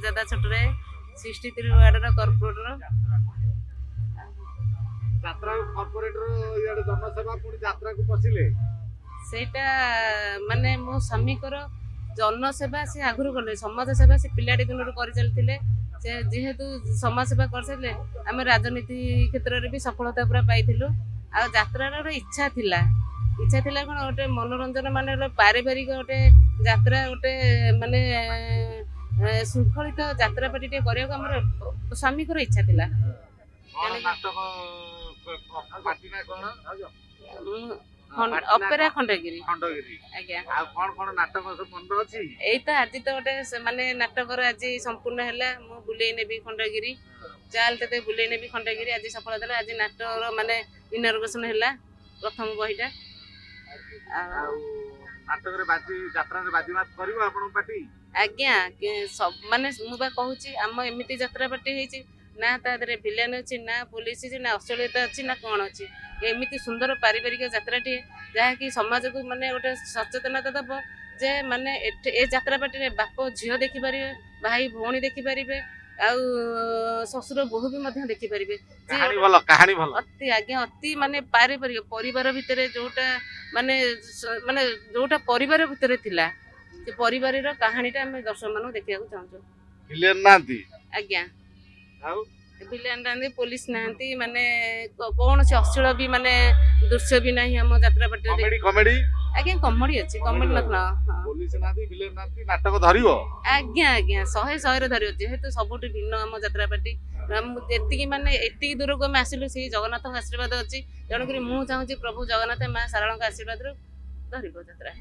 Sujata छोटराय 63 वार्डर corporator. यात्रा corporator इयाडे जनसेवा पुणी यात्रा को पसिले सेटा माने मो स्वामी कर जनसेवा से आगुरु करले समाज सेवा से पिलाडी दिनरु करि चलथिले से जेहेतु समाज सेवा करले आम राजनीति क्षेत्र रे भी सफलता पूरा पाइथिलु। आ यात्रा इच्छा थिला कोन गोटे मनोरंजन माने पारिवारिक गोटे यात्रा गोटे माने शृंखलित यात्रा पार्टी टे करिया हमर स्वामी कर इच्छा थिला। नाटक पार्टी ना कोन अपेरा खंडगिरी खंडगिरी आज्ञा आ कोन नाटक सब मन अछि एई त आज तो गोटे माने नाटक आज संपूर्ण हैला मु बुलेई नेबी खंडगिरी चाल तते बुलेई नेबी खंडगिरी आज सफल देला। आज नाटक माने इनॉग्रेशन हैला प्रथम बहिटा नाटक रे बाजी यात्रा रे बाजी मात करिवो आपन पार्टी आज्ञा सब माने मु बा कहूची आम एमिति यात्रा पार्टी हेची ना तादरे विलेन अछि ना पुलिस अछि ना अश्लीलता अछि ना कोन अछि एमिति सुंदर पारिवारिक यात्राटी जहाँ कि समाज को माने गोटे सचेतनता दब जे माने ए यात्रा पार्टी रे बाप झियो देखि पारिबे भाई भौणी देखि पारिबे आउ ससुर बहु भी मध्य देखि पारिबे कहानी भलो अति आज्ञा अति माने पारिवारिक परिवार भितरे जोटा माने माने जोटा परिवार भितरे थिला से परिवार रो कहानीटा हम दर्शक मानु देखिया को चाहू विलेन नांती आज्ञा आउ विलेन नांती पुलिस नांती माने कोन से अश्लील भी माने दृश्य भी नहीं हम यात्रा पार्टी कॉमेडी कॉमेडी आज्ञा कॉमेडी अछि कॉमेडी नथना पुलिस नांती विलेन नांती नाटक धरिवो आज्ञा आज्ञा 100 रे धरियो जेहेतु सबुठी भिन्न हम यात्रा पार्टी एतिकी माने एतिकी दूर को हम आसिलु से जगन्नाथ आशीर्वाद अछि जण करी मु चाहूची प्रभु जगन्नाथ मां सारळा का आशीर्वाद रो धरिबो यात्रा।